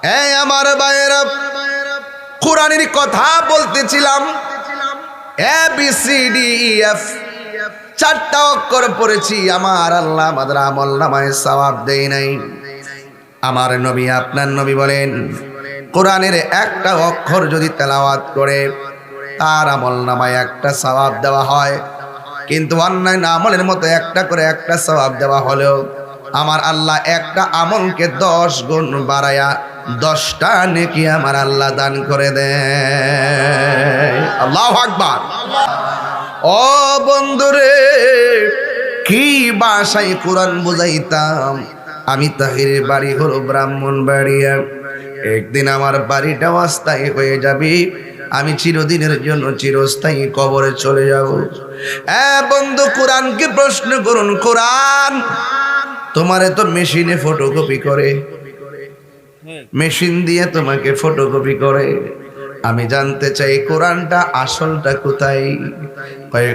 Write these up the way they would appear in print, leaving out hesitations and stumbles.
এই আমার ভাইয়েরা, কোরআনের কথা বলতেছিলাম। A B C D E F চারটা অক্ষর পড়েছি, আমার আল্লাহ আমাদের আমল নামায় সওয়াব দেয় নাই। আমার নবী, আপনার নবী বলেন, কোরআনের একটা অক্ষর যদি তেলাওয়াত করে তার আমল নামায় একটা সওয়াব দেওয়া হয়, কিন্তু অন্যান্য আমলের মতো একটা করে একটা সওয়াব দেওয়া হলেও আমার আল্লাহ একটা আমলকে 10 গুণ বাড়ায়া 10টা নেকি আমার আল্লাহ দান করে দেয়। আল্লাহু আকবার। ও বন্ধুরে, কি ভাষায় কোরআন বুঝাইতাম। আমি তাহিরের বাড়ি হলো ব্রাহ্মণবাড়িয়া। একদিন আমার বাড়িটা অস্থায়ী হয়ে যাবে, আমি চিরদিনের জন্য চিরস্থায়ী কবরে চলে যাব। বন্ধু, কোরআনকে প্রশ্ন করুন, কোরআন তোমারে তো মেশিনে ফটোকপি করে, মেশিন দিয়ে তোমাকে ফটোকপি করে। আমি জানতে চাই কোরআনটা আসলটা কোথায়?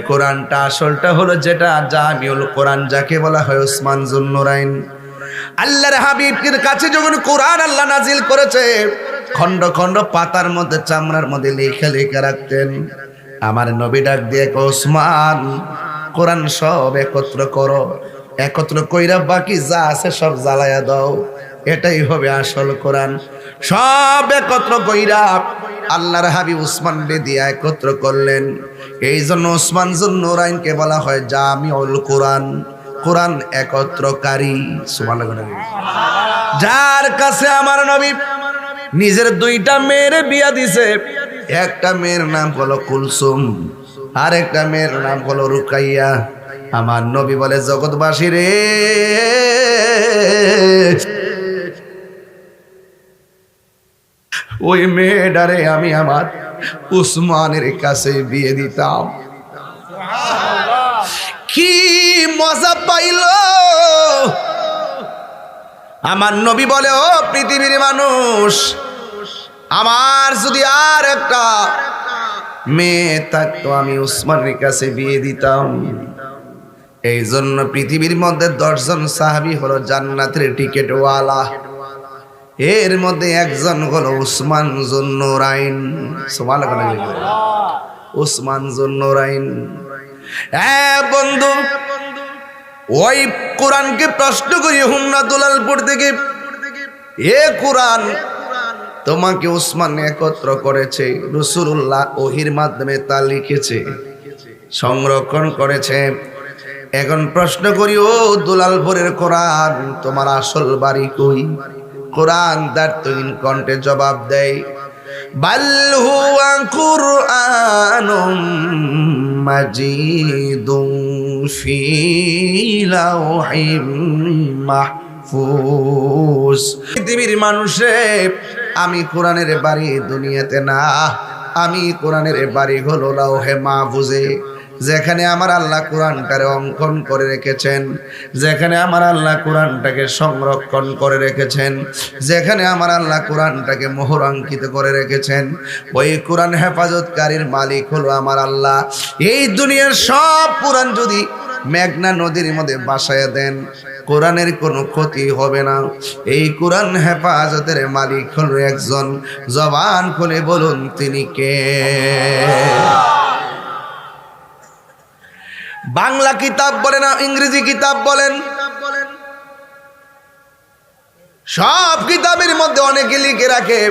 কোরআনটা আসলটা হলো যেটা জামিউল কোরআন, যাকে বলা হয় ওসমান যুন্নুরাইন। আল্লাহর হাবিবের কাছে যখন কোরআন আল্লাহ নাজিল করেছে, খন্ড খন্ড পাতার মধ্যে চামড়ার মধ্যে লেখা লেখা রাখতেন। আমার নবী ডাক দিয়ে, ওসমান, কোরআন সব একত্র করো, একত্র কইরা বাকি যা আছে সব জ্বালায়া দাও, এটাই হবে আসল কোরআন। সব একত্র কইরা আল্লাহর হাবিব উসমান বেদিয়া একত্র করলেন। এই জন্য ওসমান যুন্নুরাইনকে বলা হয় জামিউল কোরআন, কোরআন একত্রকারী। সুবহানাল্লাহ। যার কাছে আমার নবী নিজের 2টা মেয়ের বিয়া দিছে। একটা মেয়ের নাম হলো কুলসুম, আর একটা মেয়ের নাম হলো রুকাইয়া। আমার নবী বলে, জগৎবাসী রে, ওই মেয়েটারে আমি আমার উসমানের কাছে বিয়ে দিতাম। কি মজা পাইল আমার নবী বলে, ও পৃথিবীর মানুষ, আমার যদি আর একটা মেয়ে থাকতো আমি উসমানের কাছে বিয়ে দিতাম। এই জন্য পৃথিবীর মধ্যে 10 জন সাহাবী হলো জান্নাতের টিকেটওয়ালা, এর মধ্যে একজন হলো উসমান যুন্নুরাইন। সুবহানাল্লাহ। উসমান যুন্নুরাইন। বন্ধু, ওই কোরআনকে প্রশ্ন করি হুন্না দুলালপুর থেকে, এ কোরআন তোমাকে উসমান একত্র করেছে, রাসূলুল্লাহ ওহির মাধ্যমে তা লিখেছে, সংরক্ষণ করেছে। এখন প্রশ্ন করি, ও দুলালপুরের কোরআন, তোমার আসল বাড়ি কই? কোরআন দার্থহীন কণ্ঠে জবাব দেয়, বাল হুয়া কুরআনুম মাজিদুন ফি লাওহিম মাহফুজ। পৃথিবীর মানুষে, আমি কোরআনের বাড়ি দুনিয়াতে না, আমি কোরআনের বাড়ি হলো লাওহে মাহফুজে, যেখানে আমার আল্লাহ কোরআনটারে অঙ্কন করে রেখেছেন, যেখানে আমার আল্লাহ কোরআনটাকে সংরক্ষণ করে রেখেছেন, যেখানে আমার আল্লাহ কোরআনটাকে মোহরাঙ্কিত করে রেখেছেন। ওই কোরআন হেফাজতকারীর মালিক হলো আমার আল্লাহ। এই দুনিয়ার সব কোরআন যদি মেঘনা নদীর মধ্যে ভাসায়া দেন, কোরআনের কোনো ক্ষতি হবে না। এই কোরআন হেফাজতের মালিক হলো একজন। জবান খুলে বলুন, তিনি কে? বাংলা কিতাব বলেন, ইংরেজি কিতাব বলেন, সব কিতাবের মধ্যে অনেকে লিখে রাখে,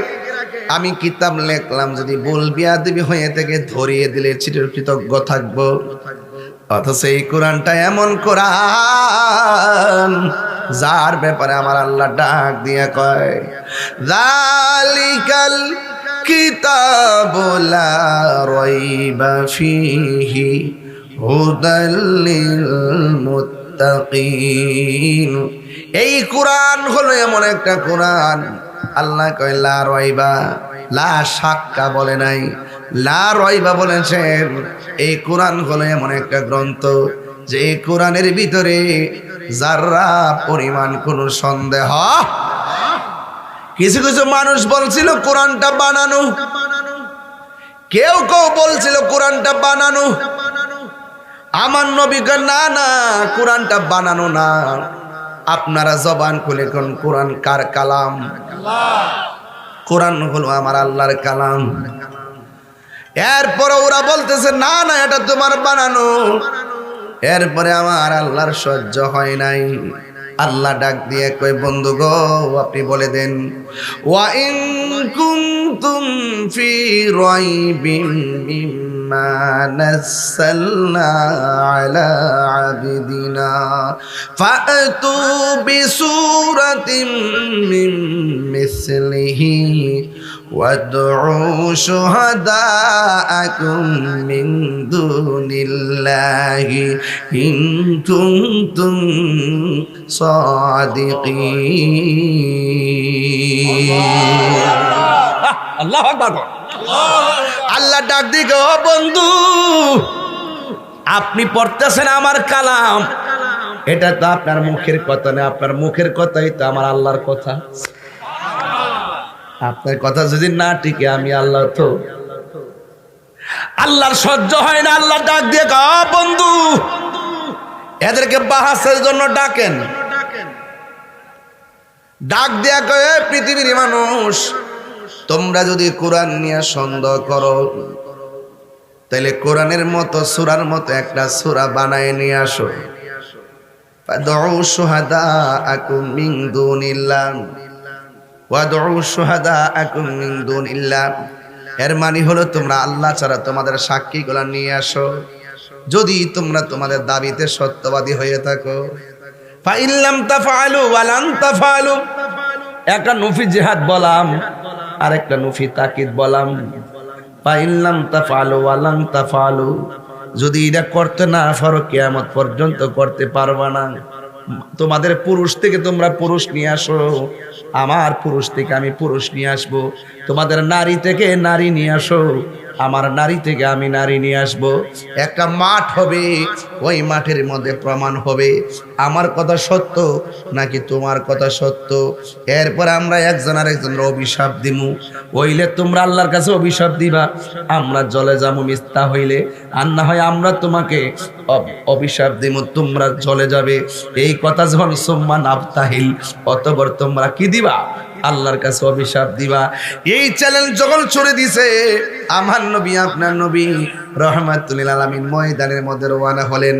আমি কিতাব লিখলাম, যদি ভুল বিয়াদবি হয়ে থেকে ধরিয়ে দিলে চিরকৃতজ্ঞ থাকবো। অথচ এই কোরআনটা এমন কোরআন যার ব্যাপারে আমার আল্লাহ ডাক দিয়ে কয়, যালিকাল কিতাবু লা রাইবা ফীহি হুদাল লিল মুত্তাকিন। এই কোরআন হলো এমন একটা কোরআন, আল্লাহ কয় লা রাইবা, লা শাক্কা বলে নাই, লা রাইবা বলেছেন। এই কোরআন হলো এমন একটা গ্রন্থ যে এই কোরআনের ভিতরে যারা পরিমাণ কোনো সন্দেহ। কিছু কিছু মানুষ বলছিল কোরআনটা বানানো, কেউ কেউ বলছিল কোরআনটা বানানো। আমার নবী কয়, না না, কোরআনটা বানানো না। আপনারা জবান খুলে কোন কোরআন কার কালাম? কোরআন হলো আমার আল্লাহর কালাম। এরপরে ওরা বলতেছে না না এটা তোমার বানানো। এরপরে আমার আল্লাহর সহ্য হয় নাই, আল্লাহ ডাক দিয়ে কই বন্ধু গো আপনি বলে দেন, ওয়া ইন কুনতুম ফি রাইবিন মিম্মা নাযালনা আলা আবদিনা ফাতু বিসূরাতিন মিন মিসলিহি وادعوا شهداءكم من دون الله إن كنتم صادقين আল্লাহু আকবার। আল্লাহ ডাক দিগো বন্ধু আপনি পড়তেছেন আমার কালাম, এটা তো আপনার মুখের কথা না, আপনার মুখের কথাই তো আমার আল্লাহর কথা। আপনার কথা যদি না টিকে আমি আল্লাহ তো আল্লাহর সহ্য হয় না। আল্লাহ ডাক দিয়ে বন্ধু এদেরকে বাহাসের জন্য ডাকেন। ডাক দিয়া কয়ে পৃথিবীর মানুষ তোমরা যদি কোরআন নিয়ে সন্দেহ করো তাহলে কোরআনের মতো সূরার মতো একটা সূরা বানায় নিয়ে আসো। ফাদউ শুহাদাআকুম মিন দুনিল্লাহ ওয়াদউ শুহাদাআকুম মিন দুনিল্লাহ, এর মানে হলো তোমরা আল্লাহ ছাড়া তোমাদের সাক্ষীগুলো নিয়ে আসো যদি তোমরা তোমাদের দাবিতে সত্যবাদী হয়ে থাকো। ফাইন লাম তাফআলু ওয়া লান তাফআলু, একটা নফি জিহাদ বলাম আর একটা নফি তাকিদ বলাম। ফাইন লাম তাফআলু ওয়া লান তাফআলু, যদি এটা করতে না পারো কিয়ামত পর্যন্ত করতে পারবা না। তোমাদের পুরুষ থেকে তোমরা পুরুষ নিয়ে আসো, আমার পুরুষ থেকে আমি পুরুষ নিয়ে আসবো। তোমাদের নারী থেকে নারী নিয়ে আসো, আমার নারী থেকে আমি নারী নিয়ে আসবো। একটা মাঠ হবে, ওই মাঠের মধ্যে প্রমাণ হবে আমার কথা সত্য নাকি তোমার কথা সত্য। এরপর আমরা একজন আর একজনের অভিশাপ দিমু, হইলে তোমরা আল্লাহর কাছে অভিশাপ দিবা, আমরা জলে যাবো মিথ্যা হইলে, আর না হয় আমরা তোমাকে অভিশাপ দিমু, তোমরা জলে যাবে। এই কথা যখন সুম্মা নাফতাহিল, অতঃপর তোমরা কি দিবা? আল্লাহর কাছে অভিশাপ দিবা। এই চ্যালেঞ্জ যখন ছড়ে দিছে আমার নবী আপনার নবী রাহমাতুল লিল আলামিন ময়দানের মধ্যে রওনা হলেন।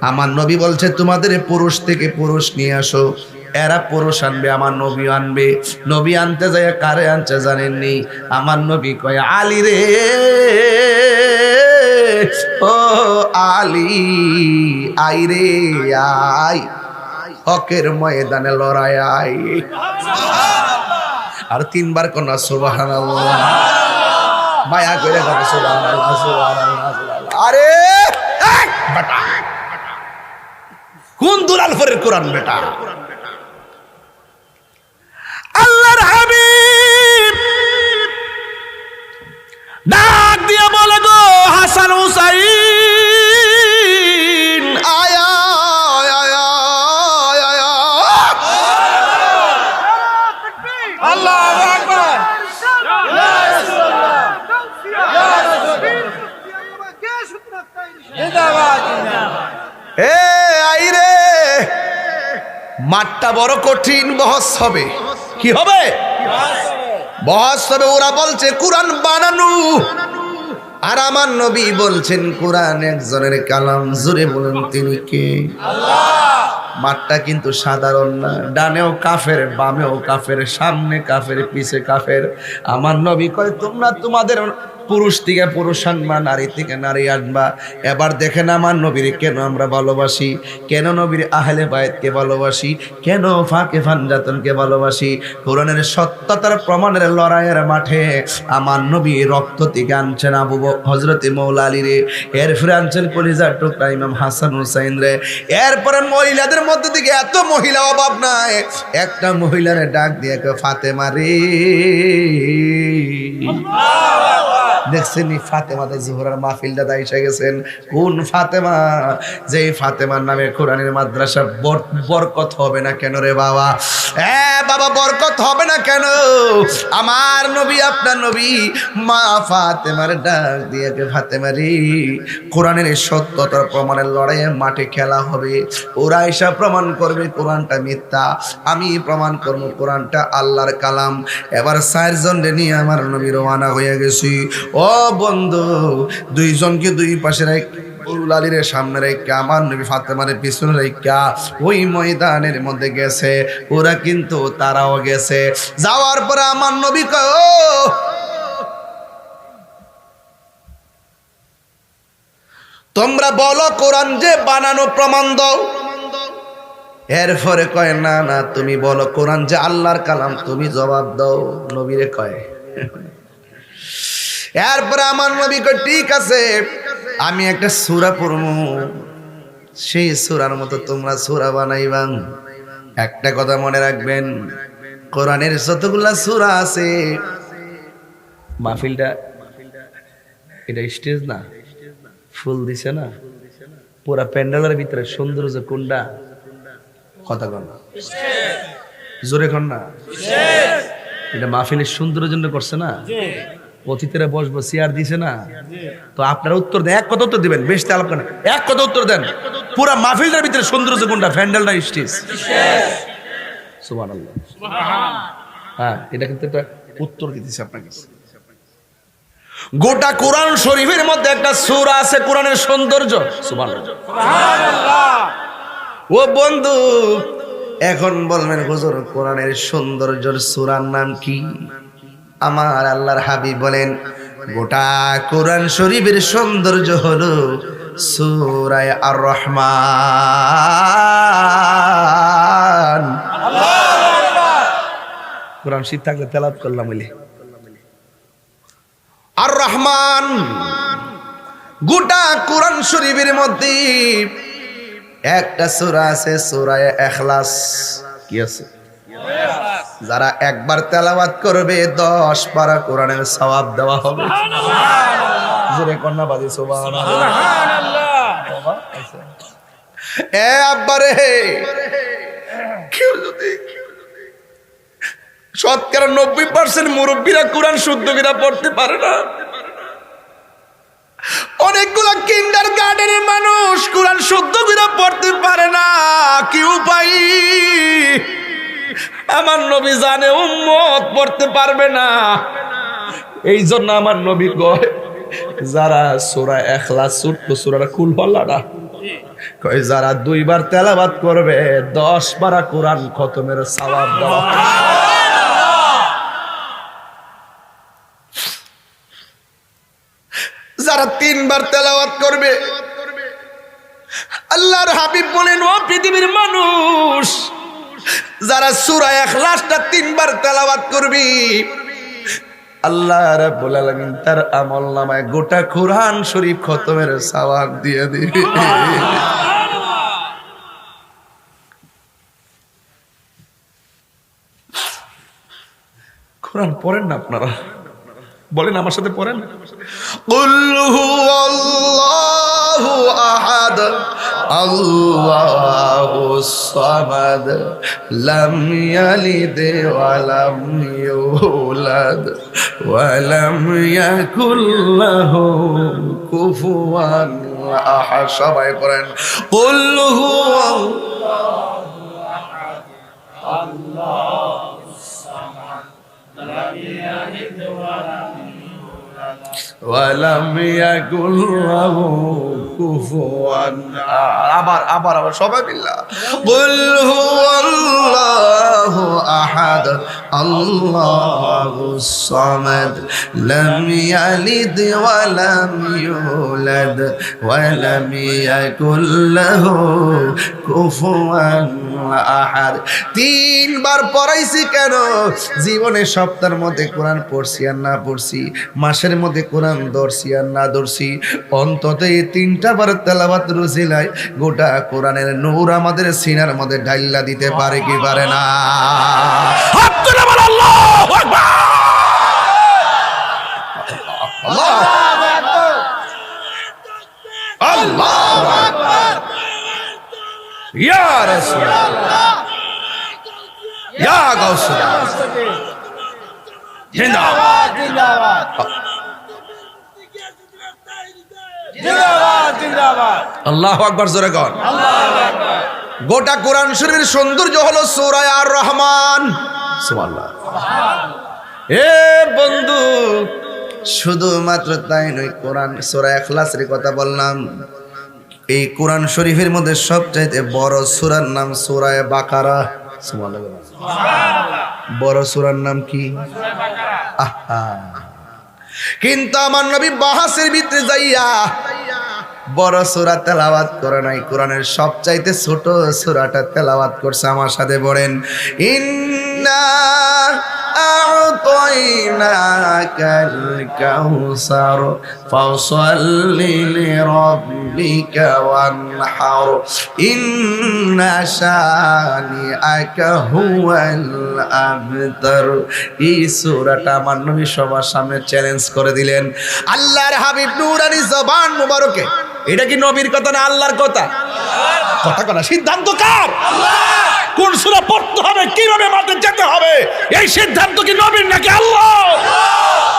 আমার নবী বলছে তোমাদের পুরুষ থেকে পুরুষ নিয়ে আসো। এরা পুরুষ আনবে, আমার নবী আনবে। নবী আনতে যায় কারে আনছে জানেননি? আমার নবী কয় আলী রে, ও আলী আই রে আই, হকের ময়দানে লড়াই আই। আর তিনবার কোনা সুবহানাল্লাহ, মায়া করে কথা সুবহানাল্লাহ সুবহানাল্লাহ। আরে বেটা কোন দুলাল ফরের কোরআন বেটা? আল্লাহর হাবিব ডাক দিয়ে বলে গো হাসান হুসাইন আয়া আয়া আয়া। আল্লাহু আকবার। এ আই রে, মাঠটা বড় কঠিন, বহস হবে। কি হবে? বহস হবে। ওরা বলছে কোরআন বানানো, আর আমার নবী বলছেন কোরআন একজনের কালাম। জোরে বলুন তিনি কে? আল্লাহ। মাঠটা কিন্তু সাধারণ না, ডানেও কাফের, বামেও কাফের, সামনে কাফের, পিছে কাফের। আমার নবী কয় তোমরা তোমাদের পুরুষ থেকে পুরুষ আনবা, নারী থেকে নারী আনবা। এবার দেখেন আমার নবীর কেন আমরা ভালোবাসি, কেন নবীর আহলে বায়তকে ভালোবাসি, কেন ফাঁকে ফানজাতনকে ভালোবাসি। কোরআনের সত্যতার প্রমাণের লড়াইয়ের মাঠে আমার নবী রক্ত থেকে আনছেন আবু হযরতে মৌলা আলী রে, এরপরে আনছেন কলিজার টুকরা ইমাম হাসান হুসাইন রে। এরপরে মহিলাদের মধ্যে থেকে এত মহিলা অভাব নাই, একটা মহিলারে ডাক দিয়ে ফাতেমা রে, দেখছেন ফাতেমা জোহরার মাহফিলটা এসে গেছেন। কোন ফাতেমা? যেই ফাতেমার নামে কোরআনের মাদ্রাসা বরকত হবে না কেন রে বাবা? বাবা বরকত হবে না কেন? আমার নবী আপনার নবী মা ফাতেমার ডাক দিয়ে ফাতেমা রে, কোরআনের সত্যতার প্রমাণের লড়াইয়ে মাঠে খেলা হবে। ওরা এসা প্রমাণ করবে কোরআনটা মিথ্যা, আমি প্রমাণ করবো কোরআনটা আল্লাহর কালাম। এবার 4 জন নিয়ে আমার নবী রওনা হয়ে গেছি। ও বন্ধু, 2 জনকে 2 পাশে লালিরে সামনে রেখা আমার নবী ফাতেমার পিছনে রেখা ওই ময়দানের মধ্যে গেছে। ওরা কিন্তু তারাও গেছে। যাওয়ার পরে আমার নবী কয়, ও তোমরা বলো কোরআন যে বানানো, প্রমাণ দাও। এরপরে কয়, না না তুমি বলো কোরআন যে আল্লাহর কালাম, তুমি জবাব দাও। নবীরে কয়। এরপরে আমার নবী কয়, ঠিক আছে আমি একটা সূরা পড়বো, সেই সূরার মতো তোমরা সূরা বানাইবা। একটা কথা মনে রাখবেন, কোরআনের যতগুলা সূরা আছে, মাহফিলটা এটা স্টেজ না, ফুল দিছে না, পুরা প্যান্ডেলের ভিতরে সৌন্দর্য কোনটা? কথা কন জোরে কন না। এটা মাহফিলের সৌন্দর্যের জন্য করছে না, অতিথিরা বসবো চেয়ার দিছে না। তো আপনারা উত্তর দেন, এক কথা উত্তর দিবেন, বেশ আলাপ করেন, এক কথা উত্তর দেন। পুরা মাহফিলটার ভিতরে সৌন্দর্য কোনটা? প্যান্ডেল না স্টেজ? সুবহানাল্লাহ। হ্যাঁ, এটা কিন্তু একটা উত্তর দিতেছে আপনাকে। গোটা কোরআন শরীফের মধ্যে একটা সূরা আছে কোরআনের সৌন্দর্য। সুবহানাল্লাহ। ও বন্ধু, এখন বলবেন হুজুর কোরআনের সৌন্দর্যের সূরার নাম কি? আমার আল্লাহর হাবিব বলেন, গোটা কোরআন শরীফের সৌন্দর্য হলো সূরা আর রহমান। কোরআন শীত থাকলে তেলাওয়াত করলাম বলে আর রহমান। গোটা কোরআন শরীফের মধ্যে একটা সূরা আছে, সূরা ইখলাস। কি আছে? যারা একবার তেলাওয়াত করবে 10 পারা কোরআনের সওয়াব দেওয়া হবে। জোরে কন্যা বাজি সুবহানাল্লাহ। এ আব্বারে, কেউ যদি শতকরা 90% মুরব্বীরা কোরআন শুদ্ধ করে পড়তে পারে না। অনেকগুলা কিন্ডার গার্ডেনের মানুষ কোরআন শুদ্ধ করে পড়তে পারে না। কি উপায়? আমার নবী জানে উম্মত পড়তে পারবে না, এই জন্য আমার নবী কয়, যারা সূরা ইখলাস ছোট্ট সূরাটা কুলহুয়াল্লাহটা কয়, যারা 2 বার তেলাওয়াত করবে 10 পারা কোরআন খতমের সওয়াব দেওয়া। যারা 3 বার তেলাওয়াত করবে, আল্লাহর হাবিব বলেন, ও পৃথিবীর মানুষ, যারা সূরা ইখলাসটা 3 বার তেলাওয়াত করবি, আল্লাহ রাব্বুল আলামিন তার আমলনামায় গোটা কোরআন শরীফ খতমের সওয়াব দিয়ে দিবে। কোরআন পড়েন না আপনারা? বলেন আমার সাথে পড়েন। কুল হুয়াল্লাহু আহাদ আল্লাহুস সামাদ লাম ইয়ালিদ ওয়া লাম ইউলাদ ওয়া লাম ইয়াকুল লাহু কুফুয়ান আহাদ। সবাই পড়েন কুল হুয়াল্লাহু আহাদ আল্লাহুস সামাদ লাম ইয়ালিদ ওয়া লাম ওয়ালাম ইয়াকুল লাহু কুফুয়ান আহাদ। আবার সবাই বিল্লাহ। কুল হুয়াল্লাহু আহাদ আল্লাহুস সামাদ লাম ইয়ালিদ ওয়া লাম ইউলাদ ওয়া লাম ইয়াকুল লাহু কুফুয়ান আহাদ। 3 বার পড়াইছি কেন? জীবনে সপ্তাহের মধ্যে কোরআন পড়ছি আর না পড়ছি, মাসের মধ্যে কোরআন ধরছি আর না ধরছি, অন্তত এই 3টা বার তেলাওয়াত রুজিলায় গোটা কোরআনের নূর আমাদের সিনার মধ্যে ঢাইলা দিতে পারে কি পারে না? আল্লাহু আকবার। আল্লাহ ইয়া রাসূলুল্লাহ, ইয়া গাউসুল্লাহ, জিন্দাবাদ জিন্দাবাদ জিন্দাবাদ জিন্দাবাদ। আল্লাহু আকবার, জোরে কর আল্লাহু আকবার। গোটা কোরআন শরীফের সৌন্দর্য হলো সূরা আর রহমান। সুবহানাল্লাহ। এ বন্ধু, শুধুমাত্র তাই নয়, কোরআন সূরা ইখলাসের কথা বললাম। এই কোরআন শরীফের মধ্যে সবচাইতে বড় সূরার নাম সূরা বাকারা। সুবহানাল্লাহ। বড় সূরার নাম কি? আহা। কিন্তু আমার নবী বাহাসের ভিতরে যাইয়া বড় সূরা তেলাওয়াত করে নাই, কোরআনের সবচাইতে ছোট সূরাটা তেলাওয়াত করছে। আমার সাথে বলেন, ইন্না আ'তাইনাকাল কাউসার ফাসাল্লি লিরাব্বিকা ওয়ানহার ইন্না শানিআকা হুয়াল আবতার। এই সূরাটা আমার নবী সবার সামনে চ্যালেঞ্জ করে দিলেন। আল্লাহর হাবিব নূরানি জবান মুবারকে, এটা কি নবীর কথা না আল্লাহর কথা? কথা কথা সিদ্ধান্ত কার? কোন সূরা পড়তে হবে, কিভাবে মাঠে যেতে হবে, এই সিদ্ধান্ত কি নবীর নাকি আল্লাহ?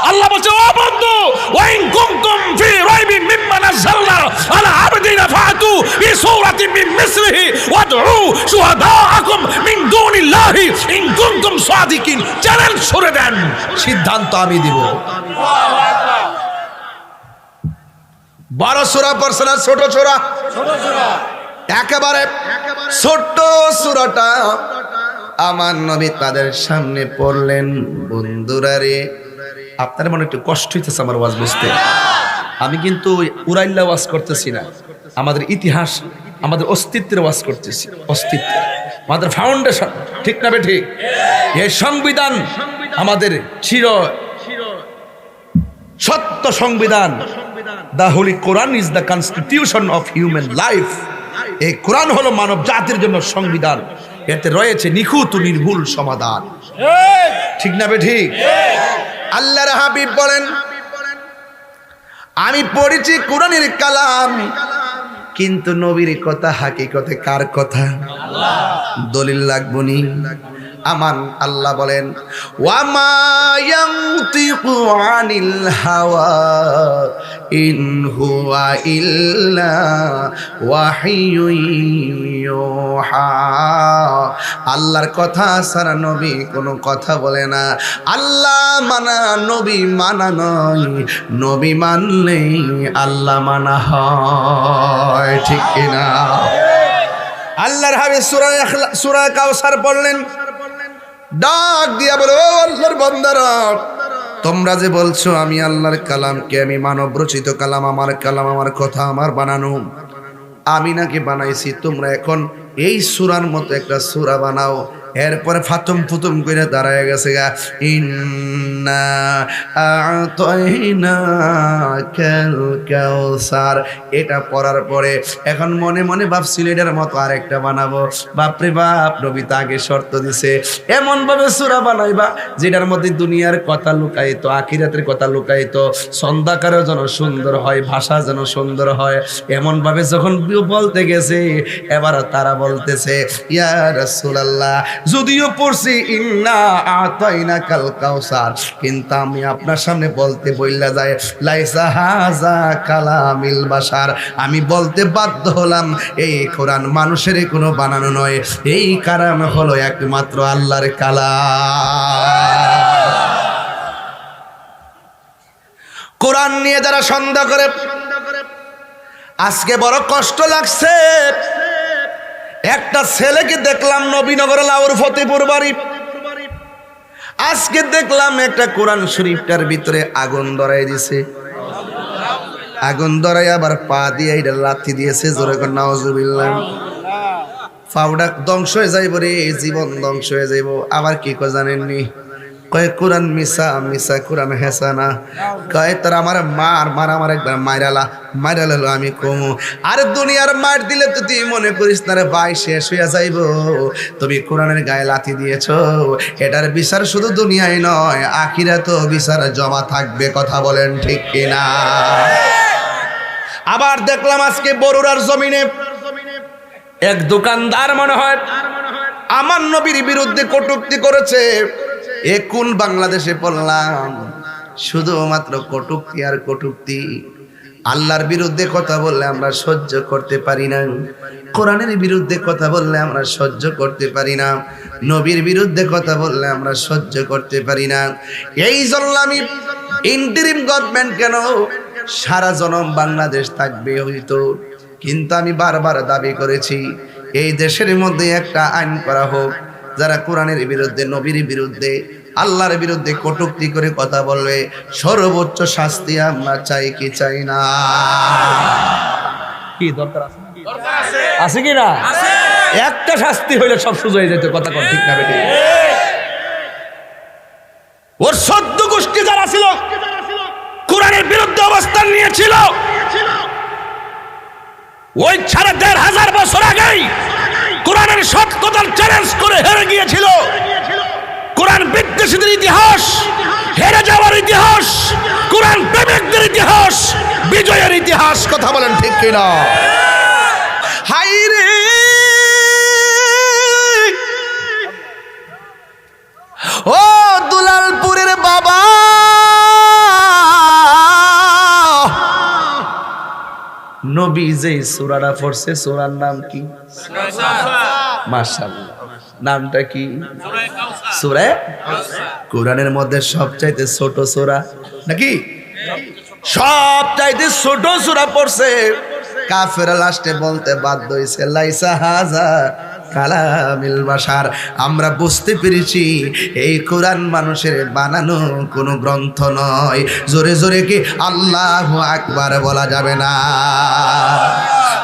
আল্লাহ বলছে, ও বন্ধু, ওয়াইন কুনতুম ফি রাইবিন মিম্মা নাযালনা আলা আবদিনা ফাতু বিসূরাতিন মিন মিসলিহি ওয়াদউ শুহাদাআকুম মিন দুনিল্লাহি ইন কুনতুম সাদিকিন। চ্যালেঞ্জ ছুড়ে দেন, সিদ্ধান্ত আমি দিব। বড় সূরা পড়ছে না ছোট সূরা? একেবারে ছোট্ট সূরাটা আমার নবী তাদের সামনে পড়লেন। বন্ধুরা রে, আপনার মনে একটু কষ্ট হইতেছে আমার ওয়াজ বুঝতে। আমি কিন্তু উড়াইল্লা ওয়াজ করতেছি না, আমাদের ইতিহাস, আমাদের অস্তিত্বের ওয়াজ করতেছি। অস্তিত্ব আমাদের ফাউন্ডেশন, ঠিক না বেঠিক? এই সংবিধান আমাদের চির সত্য সংবিধান। The Holy Quran is the constitution of human life. এই কোরআন হলো মানব জাতির জন্য সংবিধান। এতে রয়েছে নিখুঁত নির্ভুল সমাধান, ঠিক না বেঠিক? আল্লাহর হাবিব বলেন, আমি পড়েছি কোরআনের কালাম, কিন্তু নবীর কথা হাকিকতে কার কথা? দলিল লাগবনি। আমার আল্লাহ বলেন, ওয়ামা ইয়ানতিকু আনিল হাওয়া ইন হুয়া ইল্লা ওয়াহিয়ুন ইউহা। আল্লাহর কথা ছাড়া নবী কোনো কথা বলে না। আল্লাহ মানা নবী মানা নয়, নবী মানলেই আল্লাহ মানা হয়, ঠিক কিনা? আল্লাহর হাবিব সূরা কাউসার পড়লেন, ডাক দিয়া বলে, ও আল্লাহর বান্দারা, তোমরা যে বলছো আমি আল্লাহর কালামকে, আমি মানব রচিত কালাম, আমার কালাম, আমার কথা আমার বানানো, আমি নাকি বানাইছি, তোমরা এখন এই সূরার মতো একটা সূরা বানাও। এরপরে ফাতুম ফুতুম করে দাঁড়ায় গেছে গা, ইন্না আ'তাইনাকাল কাউসার। এটা পড়ার পরে এখন মনে মনে ভাবছিল এটার মতো আরেকটা বানাবো। বাপরে বাপ, নবী তো আগে শর্ত দিছে, এমন ভাবে সূরা বানাইবা যেটার মধ্যে দুনিয়ার কথা লুকাইতো, আখিরাতের কথা লুকাইতো, ছন্দাকারও যেন সুন্দর হয়, ভাষা যেন সুন্দর হয়। এমন ভাবে যখন বলতে গেছে, এবার তারা বলতেছে, ইয়া রাসূলুল্লাহ, যদিও পড়ছি ইন্না আ'তাইনাকাল কাউসার, কিন্তু আমি আপনার সামনে বলতে বইলা যায়, লাইসা হাযা কালামিল বাশার। আমি বলতে বাধ্য হলাম, এই কোরআন মানুষের কোনো বানানো নয়, এই কারণ হলো একমাত্র আল্লাহর কালাম। কোরআন নিয়ে যারা সন্দেহ করে, আজকে বড় কষ্ট লাগছে। একটা ছেলেকে দেখলাম নবীনগর লাউর ফতেপুর বাড়ি, আজকে দেখলাম একটা কোরআন শরীফটার ভিতরে আগুন ধরাই দিছে। আগুন ধরাই আবার পা দিয়ে এটা লাথি দিয়েছে, জোরে করে নাউজুবিল্লাহ। পাউডার ধ্বংস হয়ে যাইব রে, জীবন ধ্বংস হয়ে যাইব। আবার কি কয় জানেননি? কয় কোরআন মিশা, মিশা কোরআন হেসা না। কয় তোর আমার মার আমার একবার মাইরালো আমি কমু। আর দুনিয়ার মার দিলে তো তুই মনে করিস না রে ভাই, শেষ হইয়া যাইব। তুমি কোরআনের গায়ে লাথি দিয়েছ, এটার বিচার শুধু দুনিয়ায় নয়, আখিরাতেও বিচার জমা থাকবে। কথা বলেন ঠিক কিনা? আবার দেখলাম আজকে বরুড়ার জমিনে এক দোকানদার মনে হয় আমার নবীর বিরুদ্ধে কটূক্তি করেছে। এ কোন বাংলাদেশে পড়লাম, শুধুমাত্র কটূক্তি আর কটূক্তি। আল্লাহর বিরুদ্ধে কথা বললে আমরা সহ্য করতে পারি না, কোরআনের বিরুদ্ধে কথা বললে আমরা সহ্য করতে পারি না, নবীর বিরুদ্ধে কথা বললে আমরা সহ্য করতে পারি না। এই জন্য আমি ইন্টারিম গভর্নমেন্ট কেন সারা জনম বাংলাদেশ থাকবে হইতো, কিন্তু আমি বারবার দাবি করেছি এই দেশের মধ্যে একটা আইন করা হোক, যারা কোরআনের বিরুদ্ধে, নবীর বিরুদ্ধে, আল্লাহর বিরুদ্ধে কটূক্তি করে কথা বলবে সর্বোচ্চ শাস্তি আমরা চাই কি চাই না? কি দরকার আছে? আছে কি না? একটা শাস্তি হইলে সব সুযোগ হয়ে যেত। কথা ঠিক না বেটি? ওর 14 গোষ্ঠী যারা ছিল কোরআনের বিরুদ্ধে অবস্থান নিয়েছিল, ওই 1500 বছর আগেই কোরআনের সত্যতার চ্যালেঞ্জ করে হেরে গিয়েছিল। কোরআন বিদ্বেষীদের ইতিহাস, হেরে যাওয়ার ইতিহাস, কোরআন প্রেমিকদের ইতিহাস, বিজয়ের ইতিহাস। কথা বলেন ঠিক কিনা? হাইরে ও দুলালপুরের বাবা, নবী যে সূরাটা পড়ছে সূরার নাম কি? মাশাআল্লাহ, নামটা কি? সূরা কাউসার। কোরআনের মধ্যে সবচাইতে ছোট সূরা নাকি? সবচাইতে ছোট সূরা পড়ছে। কাফেররা লাস্টে বলতে বাধ্য হইছে লাইসা হাযা কালামিল বাশার। আমরা বুঝতে পেরেছি এই কোরআন মানুষের বানানো কোনো গ্রন্থ নয়। জোরে জোরে কি আল্লাহু আকবার বলা যাবে না?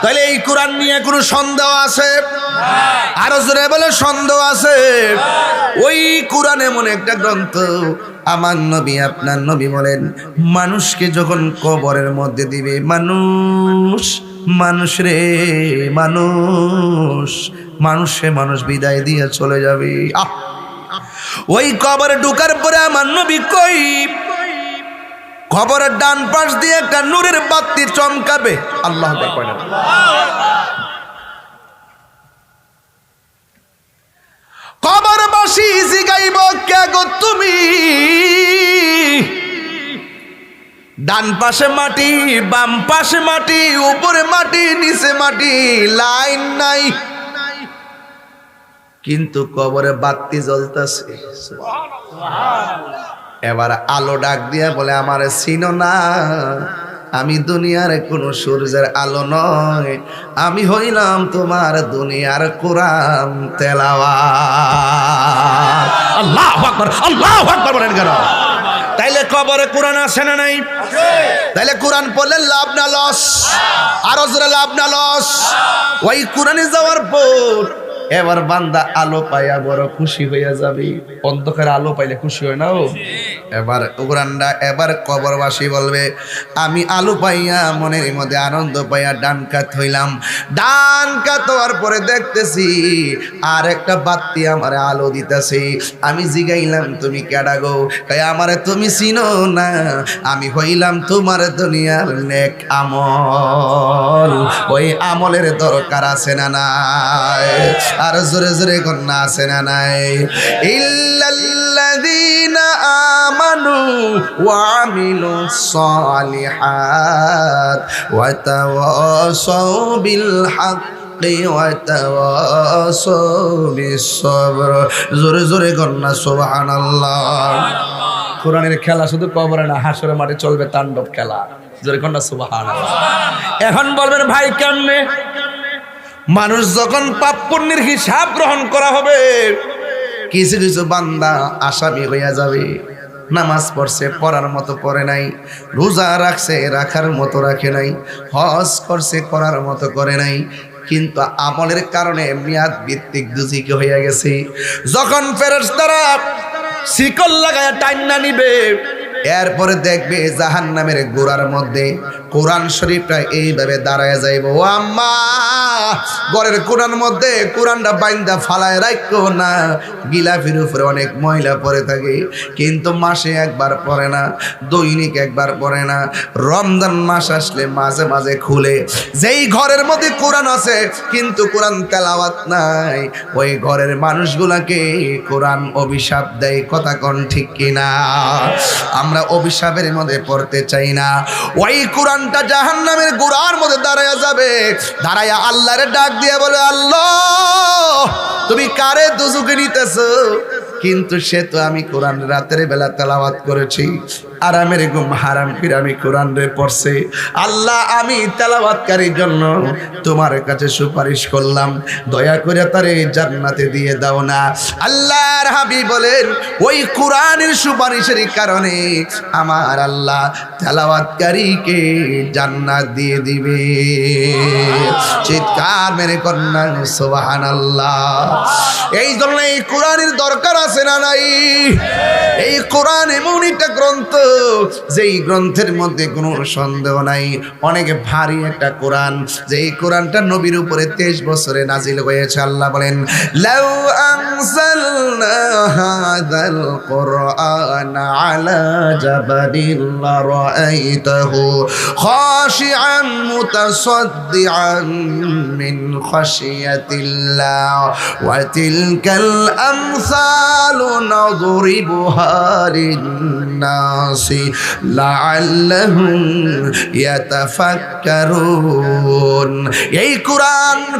তাহলে এই কোরআন নিয়ে কোনো সন্দেহ আছে? আরো জোরে বলে সন্দেহ আছে? ওই কোরআন এমন একটা গ্রন্থ, আমার নবী, আপনার নবী বলেন মানুষকে যখন কবরের মধ্যে দিবে, মানুষ রে মানুষ বিদায় দিয়ে চলে যাবে। ওই কবরে ঢোকার পরে আমার নবী কই কবরের ডান পাশ দিয়ে একটা নূরের বাতি চমকাবে। আল্লাহু আকবার। কবরবাসী জিগাইব কে গো তুমি? ডান পাশে মাটি, বাম পাশে মাটি, উপরে মাটি, নিচে মাটি, লাইন নাই, কিন্তু কবরে বাতি জ্বলতেছে। এবার আলো ডাক দিয়া বলে আমারে চিনো না? আমি দুনিয়ার কোন সূর্যের আলো নয়, আমি হইলাম তোমার দুনিয়ার কোরআন তেলাওয়াত। আল্লাহু আকবার, আল্লাহু আকবার বলেন কেন? তাইলে কবরে কোরআন আছে না নাই? তাইলে কোরআন পড়লে লাভ না লস? আরো জোরে লাভ না লস? ওই কোরআনে যাওয়ার পর এবার বান্দা আলো পাইয়া বড় খুশি হইয়া যাবে। অন্ধকার আলো পাইলে খুশি হয় না? এবার কোরআনটা, এবার কবরবাসী বলবে আমি আলো পাইয়া মনের মধ্যে আনন্দ পাইয়া ডান কাত হইলাম। ডান কাত হওয়ার পরে দেখতেছি আর একটা বাতি আমারে আলো দিতেছে। আমি জিগাইলাম তুমি কেডা গো? তাই আমারে তুমি চিনো না? আমি হইলাম তোমার দুনিয়ার নেক আমল। ওই আমলের দরকার আছে না নাই? আর জোরে জোরে কন্যা আছে না নাই? ইল্লাল্লাযীনা আমানু ওয়া আমিলুস সালিহাত ওয়া তাওয়াসাউ বিল হাক্কি ওয়া তাওয়াসাউ বিস সবর। জোরে জোরে কন্যা সুবহানাল্লাহ। কোরআনের খেলা শুধু কবরে না, হাসরের মাঠে চলবে তাণ্ডব খেলা। জোরে কন্যা সুবহানাল্লাহ। এখন বলবেন ভাই কেমনে? মানুষ যখন পাপ পুণ্যের হিসাব গ্রহণ করা হবে, কিছু কিছু বান্দা আসামি হইয়া যাবে। নামাজ পড়ছে, পড়ার মতো পড়ে নাই, রোজা রাখছে, রাখার মতো রাখে নাই, হজ করছে, করার মতো করে নাই, কিন্তু আমলের কারণে মেয়াদ ভিত্তিক দুজিকে হইয়া গেছে। যখন ফেরেশতারা শিকল লাগায়া টাইনা নিবে, এরপরে দেখবে জাহান্নামের গোড়ার মধ্যে কোরআন শরীফটা এইভাবে দাঁড়ায় যাইব। ও আম্মা, ঘরের কোরআন মধ্যে কোরআনটা বাইন্দা ফালায় রাখো না। গিলাফের উপরে অনেক ময়লা পড়ে থাকে, কিন্তু মাসে একবার পড়ে না, দৈনিক একবার পড়ে না। রমজান মাস আসলে মাঝে মাঝে খুলে। যেই ঘরের মধ্যে কোরআন আছে কিন্তু কোরআন তেলাওয়াত নাই, ওই ঘরের মানুষগুলাকে কোরআন অভিশাপ দেয়। কথা কোন ঠিক কিনা? আমরা অভিশাপের মধ্যে পড়তে চাই না। ওই কোরআনটা জাহান্নামের গোড়ার মধ্যে দাঁড়ায়া যাবে, দাঁড়ায়া আল্লাহরে ডাক দিয়ে বলে, আল্লাহ তুমি কারে দুজকে নিতেছো? কিন্তু সে তো আমি কোরআন রাতের বেলা তেলাওয়াত করেছি, আরামের ঘুম হারাম করে আমি কোরআন রে পড়ছে। আল্লাহ আমি তেলাওয়াতকারীর জন্য তোমার কাছে সুপারিশ করলাম, দয়া করে তারে জান্নাতে দিয়ে দাও না। আল্লাহর হাবিব বলেন, ওই কোরআনের সুপারিশের কারণে আমার আল্লাহ তেলাওয়াতকারীকে জান্নাত দিয়ে দিবে। চিৎকার মেরে কন্যা সুবহানাল্লাহ। এই জন্য এই কোরআনের দরকার আছে না নাই? এই কোরআন এমন একটা গ্রন্থ, যেই গ্রন্থের মধ্যে কোনো সন্দেহ নাই, অনেক ভারী একটা কোরআন। যেই কোরআনটা নবীর উপরে 23 বছরে নাজিল হয়েছে। আল্লাহ বলেন, লাউ আনজালনা হাযাল কুরআন আলা জাবালিন লারাআইতাহু খাশিআন মুতাসাদ্দিআন মিন খাশিয়াতিল্লাহ ওয়া তিলকাল আমসালু নাদরিবুহা লিন-নাসি লাআল্লাহুম ইয়াতাফাক্কারুন। এই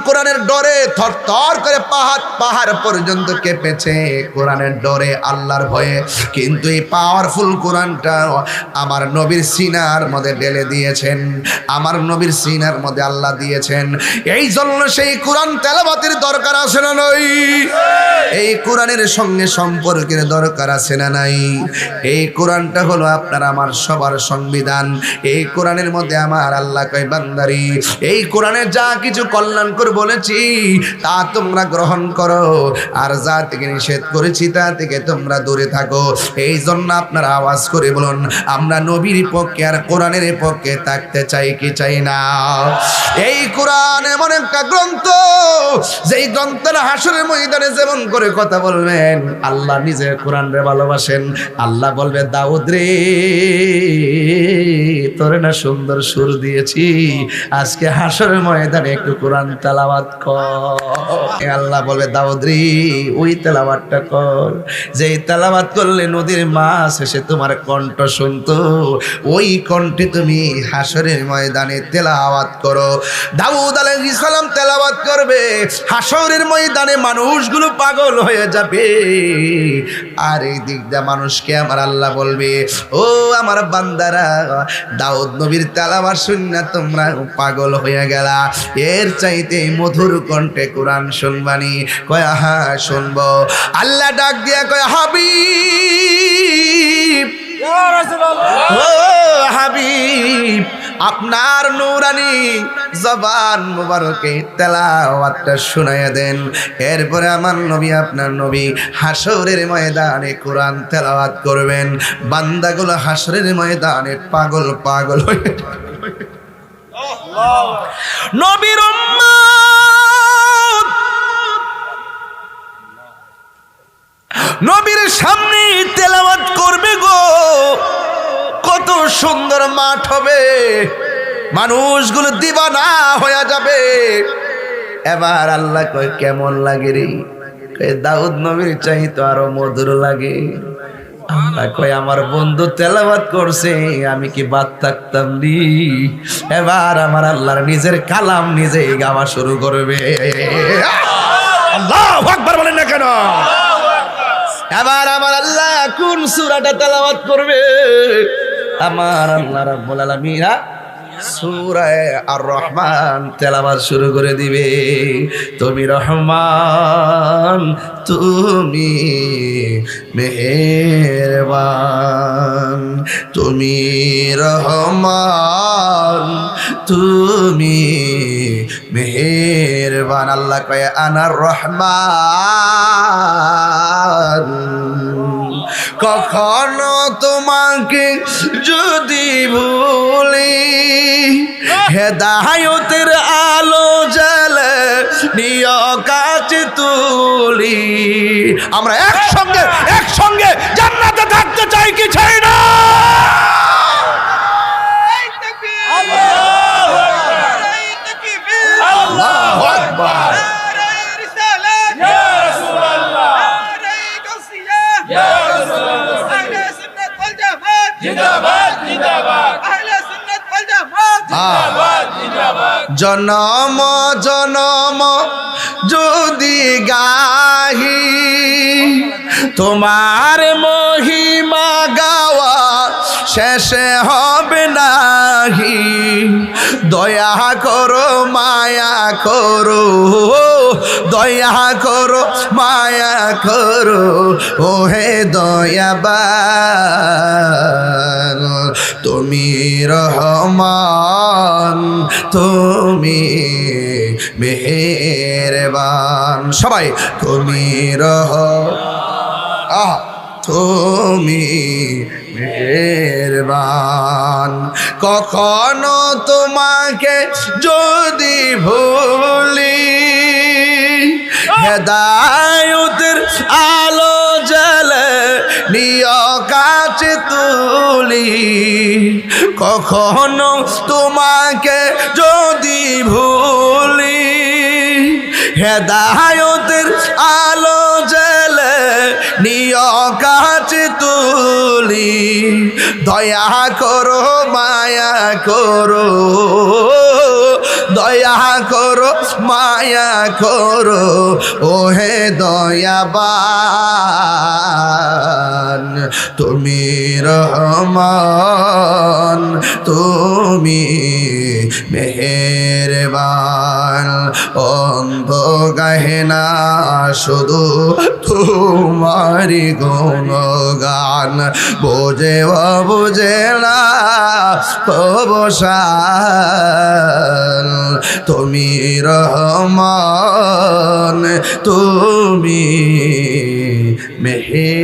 কোরআনের ডরে থরথর করে পাহাড় পর্যন্ত কেঁপেছে, কোরআনের ডরে, আল্লাহর ভয়ে। কিন্তু এই পাওয়ারফুল কোরআনটা আমার নবীর সিনার মধ্যে ঢেলে দিয়েছেন, আমার নবীর সিনার মধ্যে আল্লাহ দিয়েছেন। এই জন্য সেই কোরআন তেলাওয়াতের দরকার আছে না নাই? এই কোরআনের সঙ্গে সম্পর্কের দরকার আছে না নাই? এই কোরআনটা হলো আপনার আমার সবার সংবিধান। এই কোরআনের মধ্যে আমার আল্লাহ কয়, বান্দারি এই কোরআনে যা কিছু কল্যাণকর বলেছি তা তোমরা গ্রহণ করো, আর যা থেকে নিষেধ করেছি তা থেকে তোমরা দূরে থাকো। এই জন্য আপনারা আওয়াজ করে বলুন, আমরা নবীর পক্ষে আর কোরআনের পক্ষে থাকতে চাই কি চাই না? এই কোরআন এমন একটা গ্রন্থ, যেই গ্রন্থটা হাসরের ময়দানে যেমন করে কথা বলবেন, আল্লাহ নিজে কোরআন রে ভালোবাসেন। আল্লাহ বলবে, দাউদ রে তোরে না সুন্দর সুর দিয়েছি, আজকে হাসরের ময়দানে একটু কোরআন তেলাওয়াত কর। আল্লাহ বলবে, দাউদ রে ওই তেলাওয়াতটা কর, যেই তেলাওয়াত করলে নদীর মাছ এসে তোমার কণ্ঠ শুনতো, ওই কণ্ঠে তুমি হাসরের ময়দানে তেলাওয়াত করো। দাউদ আলাইহিস সালাম তেলাওয়াত করবে, হাসরের ময়দানে মানুষগুলো পাগল হয়ে যাবে। আর এই দিক দিয়ে মানুষকে আমার আল্লাহ বলবে, ও আমার বান্দারা, দাউদ নবীর তেলাওয়াত শুননা তোমরা পাগল হয়ে গেলা, এর চাইতে মধুর কণ্ঠে কোরআন শুনবানি? কয় হ্যাঁ শুনবো। আল্লাহ ডাক দিয়া কয়, হাবিব, ও হাবিব, আপনার নূরানি জবান মুবারকে তেলাওয়াতটা শুনাইয়া দেন। এরপরে আমার নবী, আপনার নবী হাসরের ময়দানে কোরআন তেলাওয়াত করবেন। বান্দাগুলো হাসরের ময়দানে পাগল পাগল হয়ে নবীর উম্মত নবীর সামনে তেলাওয়াত করবে গো, কত সুন্দর মাঠ হবে, মানুষগুলো দিবানা হয়ে যাবে। এবার আল্লাহ কয়, কেমন লাগে রে? দাউদ নবীর চাইতো আরো মধুর লাগে। আল্লাহ কয়, আমার বন্ধু তেলাওয়াত করছে, আমি কি বাদ থাকতাম নি? এবার আমার আল্লাহর নিজের কালাম নিজেই গাওয়া শুরু করবে। আল্লাহু আকবার বলেন না কেন? এবার আমার আল্লাহ কোন সূরাটা তেলাওয়াত করবে? আমার আল্লাহ রাব্বুল আলামিন সূরা আর রহমান তেলাওয়াত শুরু করে দিবে। তুমি রহমান, তুমি মেহেরবান, তুমি রহমান, তুমি মেহেরবান। আল্লাহ কয়, আনার রহমান, কখনো তোমাকে যদি ভুলি হেদায়েতের আলো জ্বালে নিয় কাছে তুলি। আমরা একসঙ্গে জান্নাতে থাকতে চাই কি চাই না? আল্লাহু আকবার। জনম জনম যদি গাহি তোমার মহিমা গাওয়া শেষে হবে নাহি। দয়া করো মায়া করো, দয়া করো মায়া করো ওহে দয়াবান। তুমি রহমান তুমি মেহেরবান। সবাই তুমি তুমি মেহেরবান। কখনো তোমাকে যদি ভুলি হেদায়েতের আলো জ্বালে নিয় কাছে তুলি। কখনো তোমাকে যদি ভুলি হেদায়েতের আলো জ্বালে নিয় কাছে তুলি। দয়া করো মায়া করো, দয়া করো মায়া করো ওহে দয়াবান। তুমি রহমান তুমি মেহেরবান। অন্ধ গাহে না শুধু তোমারি গুণগান, বোঝে বুঝে না অবসান। তুমি রহমান তুমি মেহের